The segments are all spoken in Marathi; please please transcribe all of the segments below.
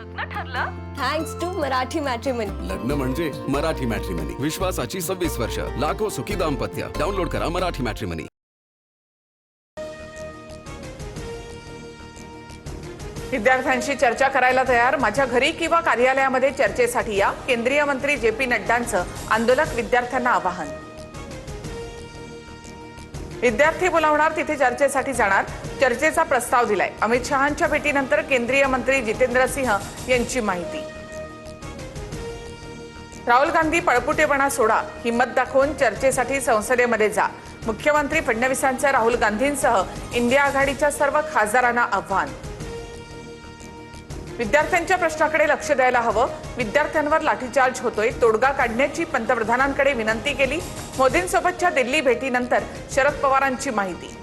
लग्न ठरलं थँक्स टू मराठी मॅट्रिमनी. लग्न म्हणजे मराठी मॅट्रिमनी. विश्वासाची 26 वर्ष. लाखो सुखी दाम्पत्य. डाउनलोड करा मराठी मॅट्रिमनी. विद्यार्थ्यांशी चर्चा करायला तयार. माझ्या घरी किंवा कार्यालयामध्ये चर्चेसाठी या. केंद्रीय मंत्री जे.पी. नड्डांचं आंदोलक विद्यार्थ्यांना आवाहन. विद्यार्थी बोलावणार तिथे चर्चेसाठी जाणार. चर्चेचा प्रस्ताव दिलाय. अमित शहांच्या भेटीनंतर केंद्रीय मंत्री जितेंद्र सिंह यांची माहिती. राहुल गांधी पळपुटेपणा सोडा. हिम्मत दाखवून चर्चेसाठी संसदेमध्ये जा. मुख्यमंत्री फडणवीसांचं राहुल गांधींसह इंडिया आघाडीच्या सर्व खासदारांना आव्हान. विद्यार्थ्यांच्या प्रश्नाकडे लक्ष द्यायला हवं. विद्यार्थ्यांवर लाठीचार्ज होतोय. तोडगा काढण्याची पंतप्रधानांकडे विनंती केली. मोदींसोबतच्या दिल्ली भेटीनंतर शरद पवारांची माहिती.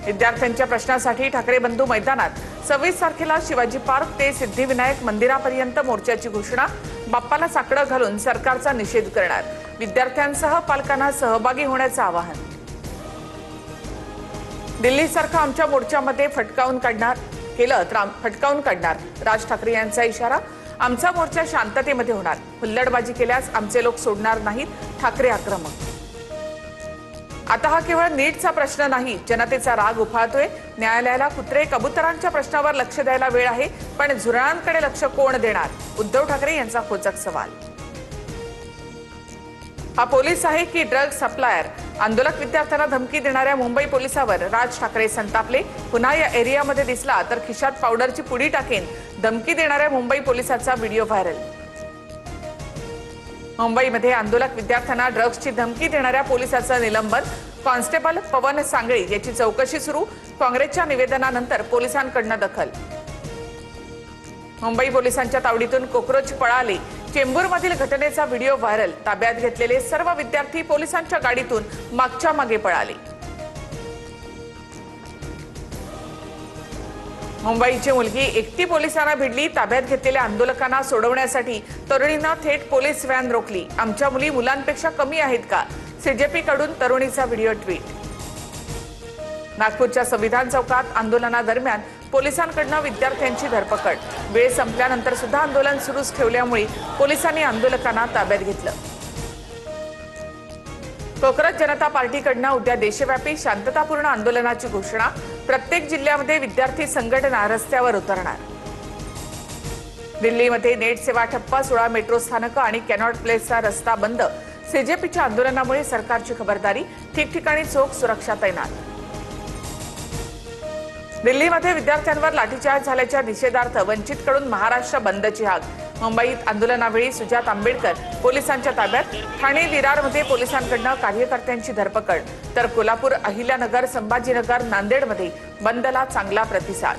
विद्यार्थ्यांच्या प्रश्नासाठी ठाकरे बंधू मैदानात. 26 तारखेला शिवाजी पार्क ते सिद्धिविनायक मंदिरापर्यंत मोर्चाची घोषणा. बाप्पाला साकडं घालून सरकारचा निषेध करणार. विद्यार्थ्यांसह पालकांना सहभागी होण्याचं आवाहन. दिल्लीसारखं आमच्या मोर्चामध्ये फटकावून काढणार. राज ठाकरे यांचा इशारा. आमचा मोर्चा शांततेमध्ये होणार. हुल्लडबाजी केल्यास आमचे लोक सोडणार नाहीत. ठाकरे आक्रमक. आता हा केवळ नीटचा प्रश्न नाही. जनतेचा राग उफाळतोय. न्यायालयाला कुत्रे कबुतरांच्या प्रश्नावर लक्ष द्यायला वेळ आहे, पण झुरळांकडे लक्ष कोण देणार? उद्धव ठाकरे यांचा खोचक सवाल. हा पोलीस आहे की ड्रग सप्लायर? आंदोलक विद्यार्थ्यांना धमकी देणाऱ्या मुंबई पोलिसावर राज ठाकरे संतापले. पुन्हा या एरियामध्ये दिसला तर खिशात पावडरची पुडी टाकेन. धमकी देणाऱ्या मुंबई पोलिसाचा व्हिडिओ व्हायरल. मुंबईमध्ये आंदोलक विद्यार्थ्यांना ड्रग्सची धमकी देणाऱ्या पोलिसाचं निलंबन. कॉन्स्टेबल पवन सांगळे याची चौकशी सुरू. काँग्रेसच्या निवेदनानंतर पोलिसांकडून दखल. मुंबई पोलिसांच्या तावडीतून कॉकरोच पळाले. चेंबूरमधील घटनेचा व्हिडिओ व्हायरल. ताब्यात घेतलेले सर्व विद्यार्थी पोलिसांच्या गाडीतून मागच्या मागे पळाले. मुंबईची मुलगी एकटी पोलिसांना भिडली. ताब्यात घेतलेल्या आंदोलकांना सोडवण्यासाठी तरुणीनं थेट पोलीस व्हॅन रोखली. आमच्या मुली मुलांपेक्षा कमी आहेत का? सीजेपी कडून तरुणीचा व्हिडिओ ट्विट. नागपूरच्या संविधान चौकात आंदोलनादरम्यान पोलिसांकडून विद्यार्थ्यांची धरपकड. वेळ संपल्यानंतर सुद्धा आंदोलन सुरूच ठेवल्यामुळे पोलिसांनी आंदोलकांना ताब्यात घेतलं. कोकराझ जनता पार्टीकडून उद्या देशव्यापी शांततापूर्ण आंदोलनाची घोषणा. प्रत्येक जिल्ह्यामध्ये विद्यार्थी संघटना रस्त्यावर उतरणार. दिल्लीमध्ये नेट सेवा ठप्प. 16 मेट्रो स्थानकं आणि कॅनॉट प्लेसचा रस्ता बंद. सीजेपीच्या आंदोलनामुळे सरकारची खबरदारी. ठिकठिकाणी चोख सुरक्षा तैनात. दिल्लीमध्ये विद्यार्थ्यांवर लाठीचार्ज झाल्याच्या निषेधार्थ वंचितकडून महाराष्ट्र बंदची हाक. मुंबईत आंदोलनावेळी सुजात आंबेडकर पोलिसांच्या ताब्यात. ठाणे विरारमध्ये पोलिसांकडून कार्यकर्त्यांची धरपकड. तर कोल्हापूर, अहिल्यानगर, संभाजीनगर, नांदेडमध्ये बंदला चांगला प्रतिसाद.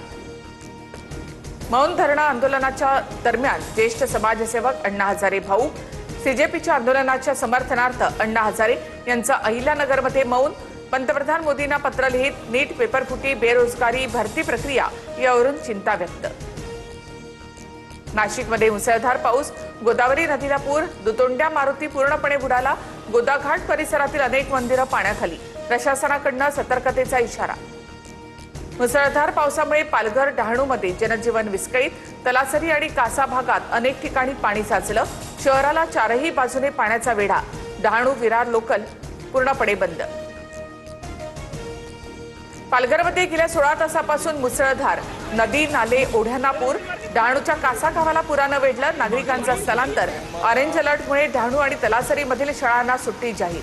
मौन धरणं आंदोलनाच्या दरम्यान ज्येष्ठ समाजसेवक अण्णा हजारे भाऊक. सीजेपीच्या आंदोलनाच्या समर्थनार्थ अण्णा हजारे यांचं अहिल्यानगरमध्ये मौन. पंतप्रधान मोदींना पत्र लिहित नीट पेपरफुटी, बेरोजगारी, भरती प्रक्रिया यावरून चिंता व्यक्त. नाशिकमध्ये मुसळधार पाऊस. गोदावरी नदीला पूर. दुतोंड्या मारुती पूर्णपणे बुडाला. गोदाघाट परिसरातील अनेक मंदिरं पाण्याखाली. प्रशासनाकडून सतर्कतेचा इशारा. मुसळधार पावसामुळे पालघर, डहाणूमध्ये जनजीवन विस्कळीत. तलासरी आणि कासा भागात अनेक ठिकाणी पाणी साचलं. शहराला चारही बाजूने पाण्याचा वेढा. डहाणू विरार लोकल पूर्णपणे बंद. पालघरमध्ये गेल्या 16 तासापासून मुसळधार. नदी, नाले, ओढ्यांना पूर. डहाणूच्या कासा गावाला पुरानं वेढलं. नागरिकांचं स्थलांतर. ऑरेंज अलर्टमुळे डहाणू आणि तलासरीमधील शाळांना सुट्टी जाहीर.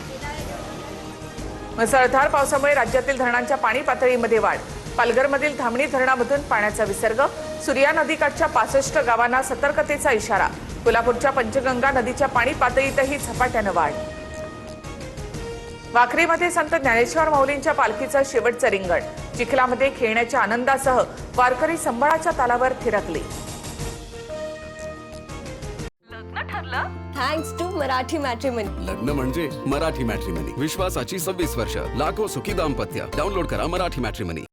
मुसळधार पावसामुळे राज्यातील धरणांच्या पाणी पातळीमध्ये वाढ. पालघरमधील धामणी धरणामधून पाण्याचा विसर्ग. सूर्या नदीकाठच्या 65 गावांना सतर्कतेचा इशारा. कोल्हापूरच्या पंचगंगा नदीच्या पाणी पातळीतही झपाट्यानं वाढ. वाखरीमध्ये संत ज्ञानेश्वर माऊलींच्या पालखीचं शेवटचं रिंगण. चिखलामध्ये खेळण्याच्या आनंदासह वारकरी संबळाच्या तालावर थिरकले. लग्न ठरलं थँक्स टू मराठी मॅट्रिमनी. लग्न म्हणजे मराठी मॅट्रिमनी. विश्वासाची 26 वर्ष. लाखो सुखी दाम्पत्य. डाउनलोड करा मराठी मॅट्रिमनी.